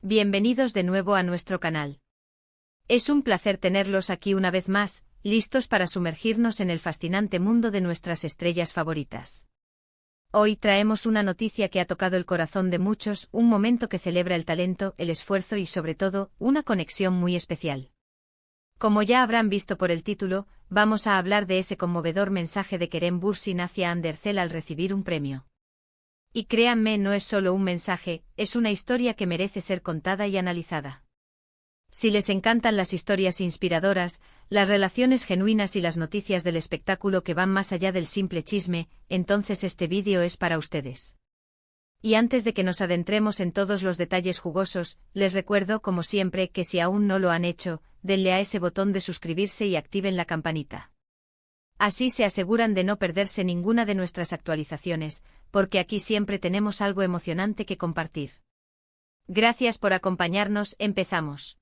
Bienvenidos de nuevo a nuestro canal. Es un placer tenerlos aquí una vez más, listos para sumergirnos en el fascinante mundo de nuestras estrellas favoritas. Hoy traemos una noticia que ha tocado el corazón de muchos, un momento que celebra el talento, el esfuerzo y sobre todo, una conexión muy especial. Como ya habrán visto por el título, vamos a hablar de ese conmovedor mensaje de Kerem Bürsin hacia Andersen al recibir un premio. Y créanme, no es solo un mensaje, es una historia que merece ser contada y analizada. Si les encantan las historias inspiradoras, las relaciones genuinas y las noticias del espectáculo que van más allá del simple chisme, entonces este vídeo es para ustedes. Y antes de que nos adentremos en todos los detalles jugosos, les recuerdo, como siempre, que si aún no lo han hecho, denle a ese botón de suscribirse y activen la campanita. Así se aseguran de no perderse ninguna de nuestras actualizaciones, porque aquí siempre tenemos algo emocionante que compartir. Gracias por acompañarnos, empezamos.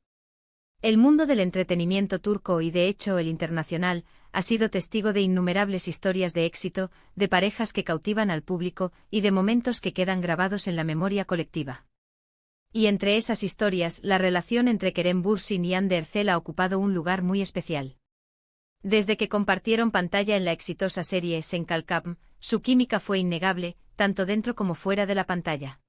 El mundo del entretenimiento turco y de hecho el internacional, ha sido testigo de innumerables historias de éxito, de parejas que cautivan al público y de momentos que quedan grabados en la memoria colectiva. Y entre esas historias, la relación entre Kerem Bürsin y Hande Erçel ha ocupado un lugar muy especial. Desde que compartieron pantalla en la exitosa serie Sen Kalkam, su química fue innegable, tanto dentro como fuera de la pantalla.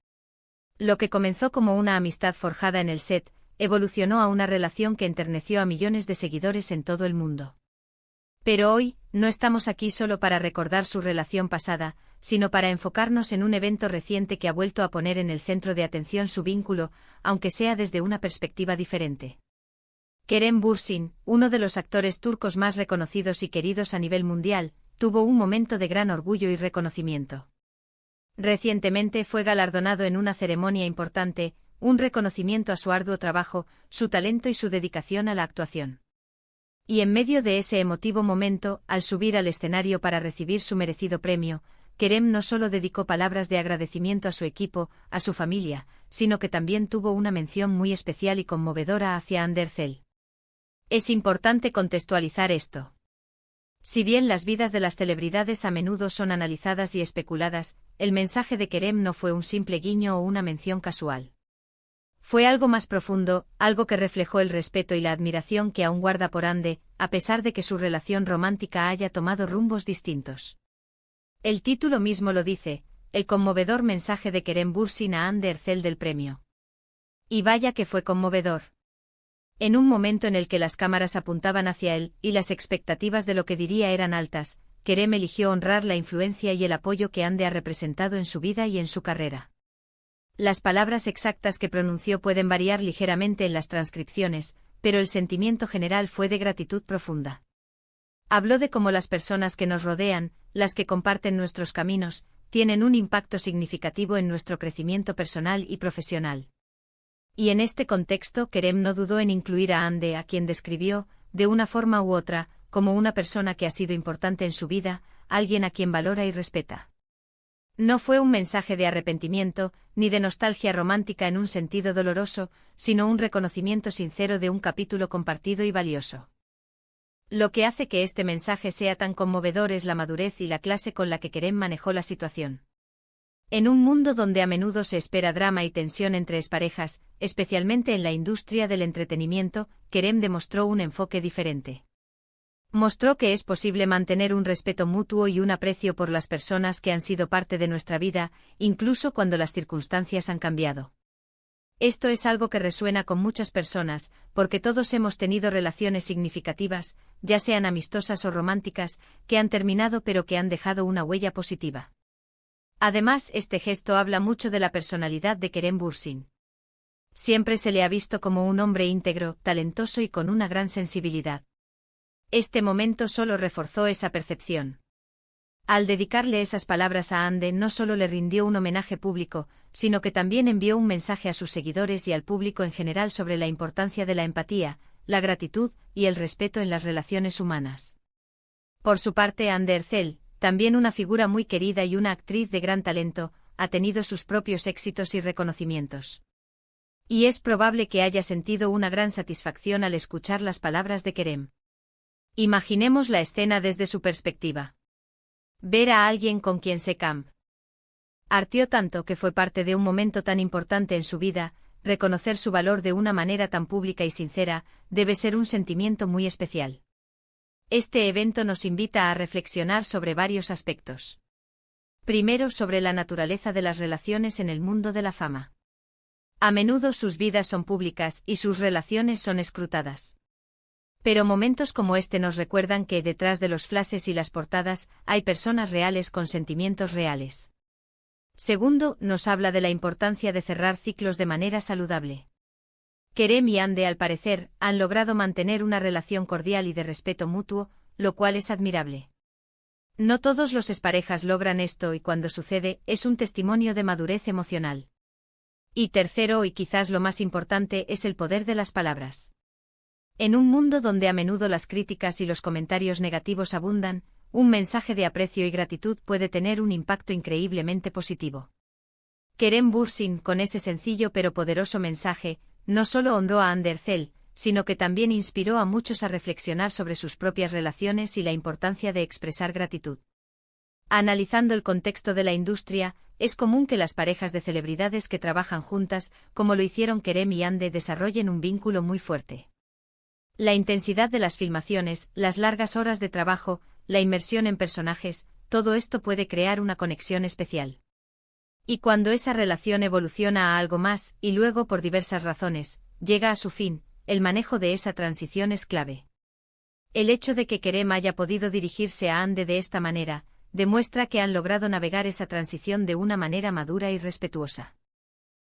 Lo que comenzó como una amistad forjada en el set, evolucionó a una relación que enterneció a millones de seguidores en todo el mundo. Pero hoy, no estamos aquí solo para recordar su relación pasada, sino para enfocarnos en un evento reciente que ha vuelto a poner en el centro de atención su vínculo, aunque sea desde una perspectiva diferente. Kerem Bürsin, uno de los actores turcos más reconocidos y queridos a nivel mundial, tuvo un momento de gran orgullo y reconocimiento. Recientemente fue galardonado en una ceremonia importante, un reconocimiento a su arduo trabajo, su talento y su dedicación a la actuación. Y en medio de ese emotivo momento, al subir al escenario para recibir su merecido premio, Kerem no solo dedicó palabras de agradecimiento a su equipo, a su familia, sino que también tuvo una mención muy especial y conmovedora hacia Hande Erçel. Es importante contextualizar esto. Si bien las vidas de las celebridades a menudo son analizadas y especuladas, el mensaje de Kerem no fue un simple guiño o una mención casual. Fue algo más profundo, algo que reflejó el respeto y la admiración que aún guarda por Hande, a pesar de que su relación romántica haya tomado rumbos distintos. El título mismo lo dice, el conmovedor mensaje de Kerem Bürsin a Hande Erçel del premio. Y vaya que fue conmovedor. En un momento en el que las cámaras apuntaban hacia él, y las expectativas de lo que diría eran altas, Kerem eligió honrar la influencia y el apoyo que Hande ha representado en su vida y en su carrera. Las palabras exactas que pronunció pueden variar ligeramente en las transcripciones, pero el sentimiento general fue de gratitud profunda. Habló de cómo las personas que nos rodean, las que comparten nuestros caminos, tienen un impacto significativo en nuestro crecimiento personal y profesional. Y en este contexto Kerem no dudó en incluir a Hande, a quien describió, de una forma u otra, como una persona que ha sido importante en su vida, alguien a quien valora y respeta. No fue un mensaje de arrepentimiento, ni de nostalgia romántica en un sentido doloroso, sino un reconocimiento sincero de un capítulo compartido y valioso. Lo que hace que este mensaje sea tan conmovedor es la madurez y la clase con la que Kerem manejó la situación. En un mundo donde a menudo se espera drama y tensión entre exparejas, especialmente en la industria del entretenimiento, Kerem demostró un enfoque diferente. Mostró que es posible mantener un respeto mutuo y un aprecio por las personas que han sido parte de nuestra vida, incluso cuando las circunstancias han cambiado. Esto es algo que resuena con muchas personas, porque todos hemos tenido relaciones significativas, ya sean amistosas o románticas, que han terminado pero que han dejado una huella positiva. Además, este gesto habla mucho de la personalidad de Kerem Bürsin. Siempre se le ha visto como un hombre íntegro, talentoso y con una gran sensibilidad. Este momento solo reforzó esa percepción. Al dedicarle esas palabras a Hande no solo le rindió un homenaje público, sino que también envió un mensaje a sus seguidores y al público en general sobre la importancia de la empatía, la gratitud y el respeto en las relaciones humanas. Por su parte, Hande Erçel, también una figura muy querida y una actriz de gran talento, ha tenido sus propios éxitos y reconocimientos. Y es probable que haya sentido una gran satisfacción al escuchar las palabras de Kerem. Imaginemos la escena desde su perspectiva. Ver a alguien con quien se camp. Artió tanto que fue parte de un momento tan importante en su vida, reconocer su valor de una manera tan pública y sincera, debe ser un sentimiento muy especial. Este evento nos invita a reflexionar sobre varios aspectos. Primero, sobre la naturaleza de las relaciones en el mundo de la fama. A menudo sus vidas son públicas y sus relaciones son escrutadas. Pero momentos como este nos recuerdan que detrás de los flashes y las portadas hay personas reales con sentimientos reales. Segundo, nos habla de la importancia de cerrar ciclos de manera saludable. Kerem y Hande, al parecer, han logrado mantener una relación cordial y de respeto mutuo, lo cual es admirable. No todos los exparejas logran esto y cuando sucede, es un testimonio de madurez emocional. Y tercero, y quizás lo más importante, es el poder de las palabras. En un mundo donde a menudo las críticas y los comentarios negativos abundan, un mensaje de aprecio y gratitud puede tener un impacto increíblemente positivo. Kerem Bürsin, con ese sencillo pero poderoso mensaje, no solo honró a Hande Erçel, sino que también inspiró a muchos a reflexionar sobre sus propias relaciones y la importancia de expresar gratitud. Analizando el contexto de la industria, es común que las parejas de celebridades que trabajan juntas, como lo hicieron Kerem y Hande, desarrollen un vínculo muy fuerte. La intensidad de las filmaciones, las largas horas de trabajo, la inmersión en personajes, todo esto puede crear una conexión especial. Y cuando esa relación evoluciona a algo más, y luego por diversas razones, llega a su fin, el manejo de esa transición es clave. El hecho de que Kerem haya podido dirigirse a Hande de esta manera, demuestra que han logrado navegar esa transición de una manera madura y respetuosa.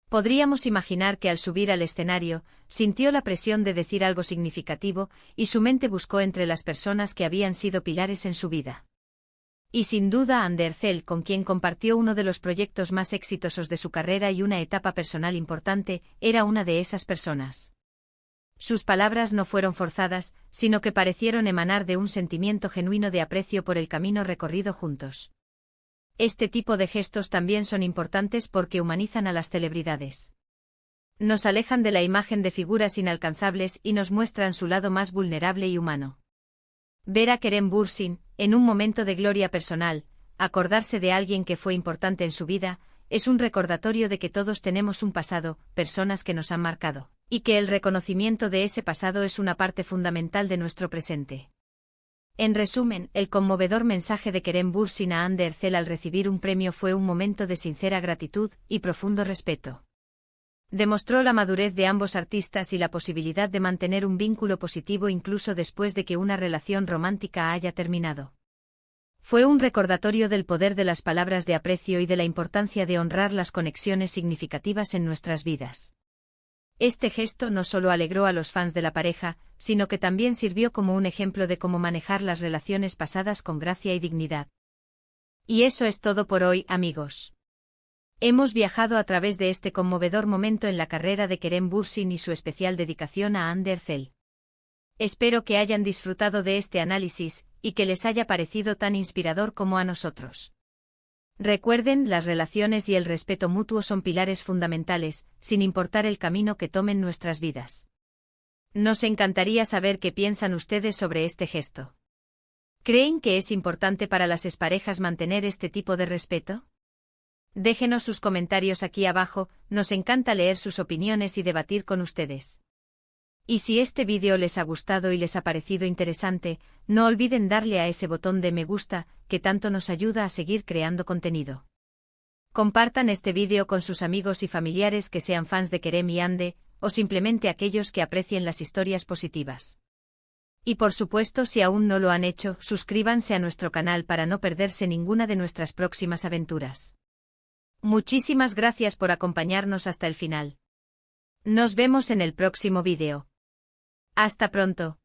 Podríamos imaginar que al subir al escenario, sintió la presión de decir algo significativo, y su mente buscó entre las personas que habían sido pilares en su vida. Y sin duda Hande Erçel, con quien compartió uno de los proyectos más exitosos de su carrera y una etapa personal importante, era una de esas personas. Sus palabras no fueron forzadas, sino que parecieron emanar de un sentimiento genuino de aprecio por el camino recorrido juntos. Este tipo de gestos también son importantes porque humanizan a las celebridades. Nos alejan de la imagen de figuras inalcanzables y nos muestran su lado más vulnerable y humano. Ver a Kerem Bürsin, en un momento de gloria personal, acordarse de alguien que fue importante en su vida, es un recordatorio de que todos tenemos un pasado, personas que nos han marcado, y que el reconocimiento de ese pasado es una parte fundamental de nuestro presente. En resumen, el conmovedor mensaje de Kerem Bürsin a Hande Erçel al recibir un premio fue un momento de sincera gratitud y profundo respeto. Demostró la madurez de ambos artistas y la posibilidad de mantener un vínculo positivo incluso después de que una relación romántica haya terminado. Fue un recordatorio del poder de las palabras de aprecio y de la importancia de honrar las conexiones significativas en nuestras vidas. Este gesto no solo alegró a los fans de la pareja, sino que también sirvió como un ejemplo de cómo manejar las relaciones pasadas con gracia y dignidad. Y eso es todo por hoy, amigos. Hemos viajado a través de este conmovedor momento en la carrera de Kerem Bürsin y su especial dedicación a Hande Erçel. Espero que hayan disfrutado de este análisis, y que les haya parecido tan inspirador como a nosotros. Recuerden, las relaciones y el respeto mutuo son pilares fundamentales, sin importar el camino que tomen nuestras vidas. Nos encantaría saber qué piensan ustedes sobre este gesto. ¿Creen que es importante para las exparejas mantener este tipo de respeto? Déjenos sus comentarios aquí abajo, nos encanta leer sus opiniones y debatir con ustedes. Y si este vídeo les ha gustado y les ha parecido interesante, no olviden darle a ese botón de me gusta, que tanto nos ayuda a seguir creando contenido. Compartan este vídeo con sus amigos y familiares que sean fans de Kerem y Hande, o simplemente aquellos que aprecien las historias positivas. Y por supuesto, si aún no lo han hecho, suscríbanse a nuestro canal para no perderse ninguna de nuestras próximas aventuras. Muchísimas gracias por acompañarnos hasta el final. Nos vemos en el próximo vídeo. Hasta pronto.